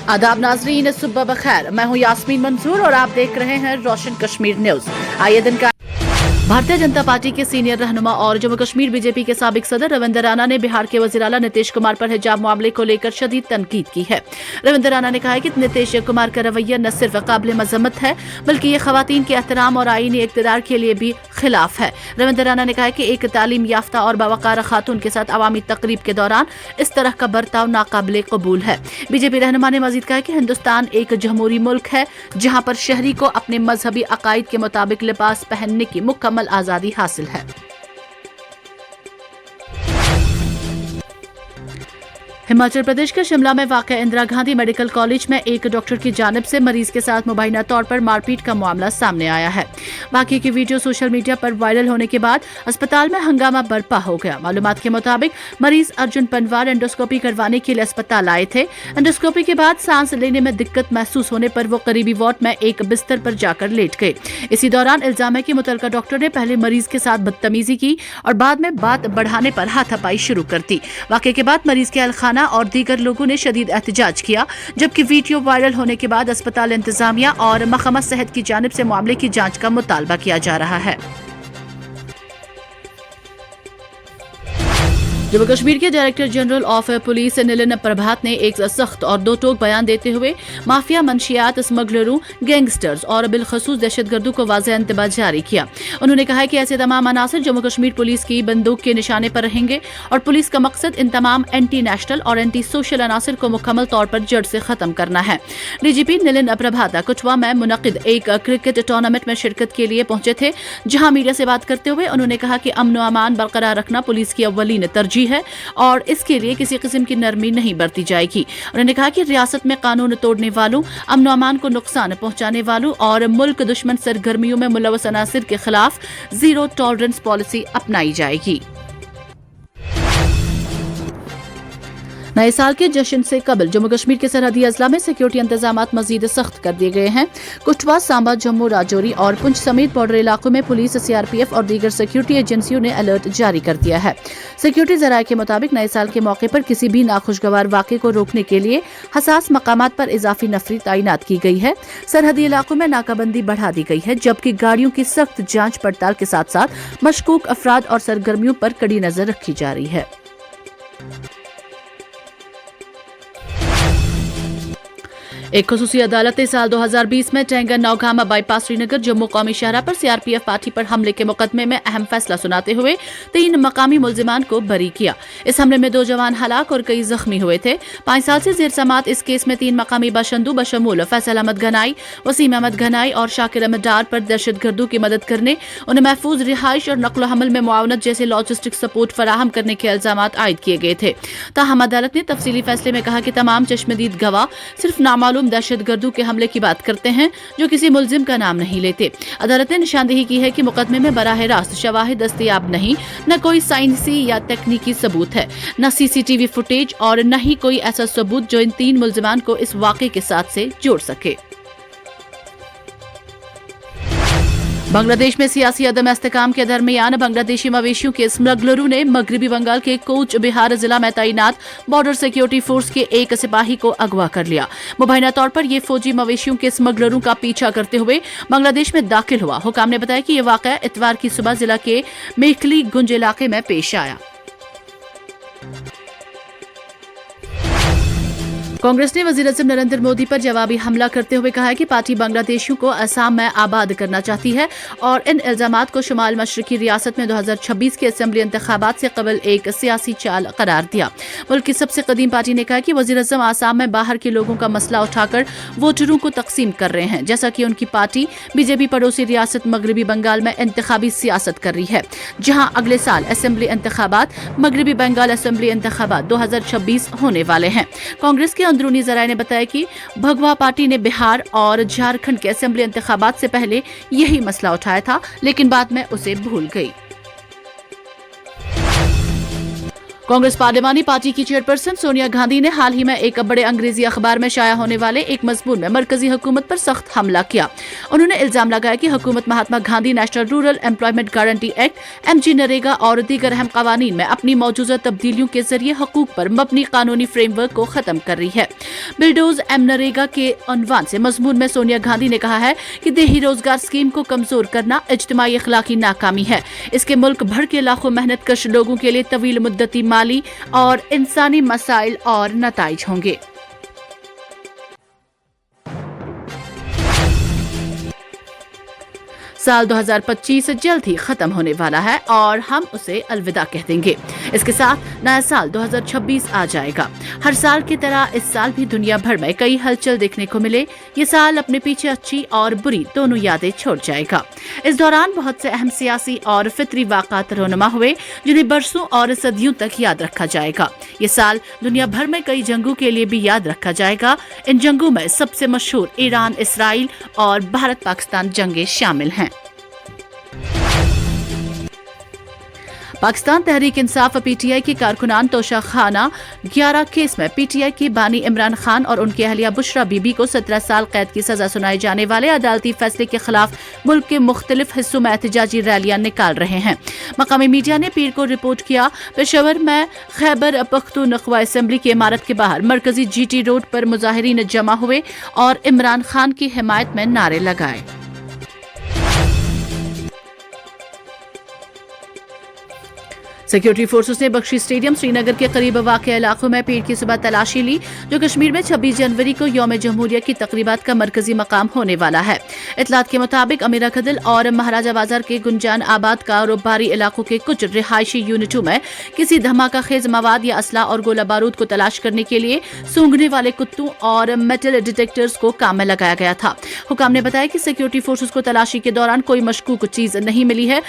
आदाब नाजरीन, सुबह बखैर। मैं हूं यास्मीन मंसूर और आप देख रहे हैं रोशन कश्मीर न्यूज। आइए दिन का भारतीय जनता पार्टी के सीनियर रहनुमा और जम्मू कश्मीर बीजेपी के साबिक सदर रविंद्र राणा ने बिहार के वज़ीर आला नीतीश कुमार पर हिजाब मामले को लेकर शदीद तनकीद की है। रविंद्र राणा ने कहा है कि नीतीश कुमार का रवैया न सिर्फ काबिल मजम्मत है बल्कि ये खवातीन के एहतराम और आईनी इक़्तिदार के लिए भी खिलाफ है। रविंद्र राणा ने कहा है कि एक तालीम याफ्ता और बावकार खातून के साथ अवामी तकरीब के दौरान इस तरह का बर्ताव नाकाबिले कबूल है। बीजेपी रहनुमा ने मजीद कहा कि हिंदुस्तान एक जमहूरी मुल्क है जहाँ पर शहरी को अपने मजहबी अकायद के मुताबिक लिबास पहनने की मुकम्मल आजादी हासिल है। हिमाचल प्रदेश के शिमला में वाक़ इंदिरा गांधी मेडिकल कॉलेज में एक डॉक्टर की जानिब से मरीज के साथ मुबैना तौर पर मारपीट का मामला सामने आया है। बाकी की वीडियो सोशल मीडिया पर वायरल होने के बाद अस्पताल में हंगामा बरपा हो गया। मालूमात के मुताबिक मरीज अर्जुन पनवार एंडोस्कोपी करवाने के लिए अस्पताल आए थे। एंडोस्कोपी के बाद सांस लेने में दिक्कत महसूस होने पर वो करीबी वार्ड में एक बिस्तर पर जाकर लेट गए। इसी दौरान इल्जाम है कि मुतलका डॉक्टर ने पहले मरीज के साथ बदतमीजी की और बाद में बात बढ़ाने पर हाथापाई शुरू कर दी। वाक़े के बाद मरीज के अहलखाना और दीगर लोगों ने शदीद एहतजाज किया, जबकि वीडियो वायरल होने के बाद अस्पताल इंतजामिया और महकमा सेहत की जानिब से मामले की जांच का मुतालबा किया जा रहा है। जम्मू कश्मीर के डायरेक्टर जनरल ऑफ पुलिस निलिन प्रभात ने एक सख्त और दो टोक बयान देते हुए माफिया, मंशियात, स्मगलरों, गैंगस्टर्स और बिलखसूस दहशतगर्दों को वाज़ेह इंतबाह जारी किया। उन्होंने कहा है कि ऐसे तमाम अनासर जम्मू कश्मीर पुलिस की बंदूक के निशाने पर रहेंगे और पुलिस का मकसद इन तमाम एंटी नेशनल और एंटी सोशल अनासर को मुकम्मल तौर पर जड़ से खत्म करना है। डीजीपी निलिन प्रभात कठुआ में मुनक़िद एक क्रिकेट टूर्नामेंट में शिरकत के लिए पहुंचे थे, जहां मीडिया से बात करते हुए उन्होंने कहा कि अमन व अमान बरकरार रखना पुलिस की अव्वलीन तरजीह है और इसके लिए किसी किस्म की नरमी नहीं बरती जाएगी। उन्होंने कहा कि रियासत में कानून तोड़ने वालों, अमन अमान को नुकसान पहुंचाने वालों और मुल्क दुश्मन सरगर्मियों में मुलव्वस अनासिर के खिलाफ जीरो टॉलरेंस पॉलिसी अपनाई जाएगी। नए साल के जश्न से कबल जम्मू कश्मीर के सरहदी अजला में सिक्योरिटी इंतजाम मजीद सख्त कर दिए गए हैं। कठुआ, सांबा, जम्मू, राजौरी और पुंछ समेत बॉर्डर इलाकों में पुलिस, सीआरपीएफ और दीगर सिक्योरिटी एजेंसियों ने अलर्ट जारी कर दिया है। सिक्योरिटी जराये के मुताबिक नए साल के मौके पर किसी भी नाखुशगवार वाक़े को रोकने के लिए हसास मकामात पर इजाफी नफरी तैनात की गई है। सरहदी इलाकों में नाकाबंदी बढ़ा दी गई है, जबकि गाड़ियों की सख्त जांच पड़ताल के साथ साथ मशकूक अफराद और सरगर्मियों पर कड़ी नजर रखी जा रही है। एक खुसूसी अदालत ने साल 2020 में टेंगन नौगामा बाईपास श्रीनगर जम्मू कौमी शहरा पर सीआरपीएफ पार्टी पर हमले के मुकदमे में अहम फैसला सुनाते हुए 3 मकामी मुल्जिमान को बरी किया। इस हमले में 2 जवान हलाक और कई जख्मी हुए थे। 5 साल से जेर समात इस केस में 3 मकामी बाशिंदों बशमूल फैसल अहमद घनाई, वसीम अहमद घनाई और शाकिर अहमद डार पर दहशतगर्दों की मदद करने, उन्हें महफूज रिहाइश और नकल हमल में मुआवनत जैसे लॉजिस्टिक सपोर्ट फराहम करने के इल्जाम आयद किए गए थे। ताहम अदालत ने तफसीली फैसले में कहा कि तमाम चश्मदीद गवाह सिर्फ नामालूम दहशतगर्दों के हमले की बात करते हैं जो किसी मुल्जिम का नाम नहीं लेते। अदालत ने निशानदेही की है कि मुकदमे में बराह रास्त शवाहिद दस्तयाब नहीं, न कोई साइंसी या तकनीकी सबूत है, न सीसीटीवी फुटेज और न ही कोई ऐसा सबूत जो इन 3 मुल्जिमान को इस वाक़े के साथ से जोड़ सके। बांग्लादेश में सियासी अदम इस्तेकाम के दरमियान बांग्लादेशी मवेशियों के स्मगलरों ने मगरबी बंगाल के कोच बिहार जिला में तैनात बॉर्डर सिक्योरिटी फोर्स के एक सिपाही को अगवा कर लिया। मुबैना तौर पर ये फौजी मवेशियों के स्मगलरों का पीछा करते हुए बांग्लादेश में दाखिल हुआ। हुकाम ने बताया कि यह वाक़या इतवार की सुबह जिला के मेखली गुंज इलाके में पेश आया। कांग्रेस ने वज़ीर-ए-आज़म नरेंद्र मोदी पर जवाबी हमला करते हुए कहा है कि पार्टी बांग्लादेशियों को असम में आबाद करना चाहती है और इन इल्जामात को शुमाल मशरकी रियासत में 2026 के असेंबली इंतखाबात से कबल एक सियासी चाल करार दिया। मुल्क की सबसे कदीम पार्टी ने कहा कि वज़ीर-ए-आज़म आसाम में बाहर के लोगों का मसला उठाकर वोटरों को तकसीम कर रहे हैं, जैसा कि उनकी पार्टी बीजेपी पड़ोसी रियासत मगरबी बंगाल में इंतखाबी सियासत कर रही है, जहां अगले साल असेंबली इंतखाबात मगरबी बंगाल असेंबली इंतखाबात 2026 होने वाले हैं। कांग्रेस के अंदरूनी जराये ने बताया कि भगवा पार्टी ने बिहार और झारखंड के असेंबली इंतखाबात से पहले यही मसला उठाया था, लेकिन बाद में उसे भूल गई। कांग्रेस पार्लिमानी पार्टी की चेयरपर्सन सोनिया गांधी ने हाल ही में एक बड़े अंग्रेजी अखबार में शाया होने वाले एक मजमून में मरकजी हुकूमत पर सख्त हमला किया। उन्होंने इल्जाम लगाया कि हुकूमत Mahatma Gandhi national rural employment guarantee act MG NREGA और दीगर अहम कवानीन में अपनी मौजूदा तब्दीलियों के जरिए हकूक पर मबनी कानूनी फ्रेमवर्क को खत्म कर रही है। बिल्डोज एम नरेगा के उन्वान से मजमून में सोनिया गांधी ने कहा है कि देही रोजगार स्कीम को कमजोर करना इज्तिमाई अखलाकी नाकामी है। इसके मुल्क भर के लाखों मेहनत कश लोगों के लिए तवील मुद्दती माली और इंसानी मसाइल और नताइज होंगे। साल 2025 जल्द ही खत्म होने वाला है और हम उसे अलविदा कह देंगे। इसके साथ नया साल 2026 आ जाएगा। हर साल की तरह इस साल भी दुनिया भर में कई हलचल देखने को मिले। ये साल अपने पीछे अच्छी और बुरी दोनों यादें छोड़ जाएगा। इस दौरान बहुत से अहम सियासी और फितरी वाक़ात रोनुमा हुए जिन्हें बरसों और सदियों तक याद रखा जाएगा। ये साल दुनिया भर में कई जंगों के लिए भी याद रखा जाएगा। इन जंगों में सबसे मशहूर ईरान, इसराइल और भारत पाकिस्तान जंगें शामिल हैं। पाकिस्तान तहरीक इंसाफ PTI की कारकुनान तोशा खाना 11 केस में PTI की बानी इमरान खान और उनकी अहलिया बुशरा बीबी को 17 साल कैद की सजा सुनाए जाने वाले अदालती फैसले के खिलाफ मुल्क के मुख्तलिफ हिस्सों में एहतजाजी रैलियां निकाल रहे हैं। मकामी मीडिया ने पीर को रिपोर्ट किया पेशावर में खैबर पख्तूनख्वा असेंबली की इमारत के बाहर मरकजी GT रोड पर मुजाहिरीन जमा हुए और इमरान खान की हिमायत में नारे लगाए। सिक्योरिटी फोर्सेस ने बख्शी स्टेडियम श्रीनगर के करीब वाक़या इलाकों में पीर की सुबह तलाशी ली, जो कश्मीर में 26 जनवरी को यौम जमहूरिया की तकरीबात का मरकजी मकाम होने वाला है। इतलात के मुताबिक अमीरा कदल और महाराजा बाजार के गुंजान आबाद कारोबारी इलाकों के कुछ रिहायशी यूनिटों में किसी धमाका खेज मवाद या असला और गोला बारूद को तलाश करने के लिए सूंघने वाले कुत्तों और मेटल डिटेक्टर्स को काम में लगाया गया था। हुकाम ने बताया कि सिक्योरिटी फोर्सेस को तलाशी के दौरान कोई मशकूक चीज नहीं मिली है।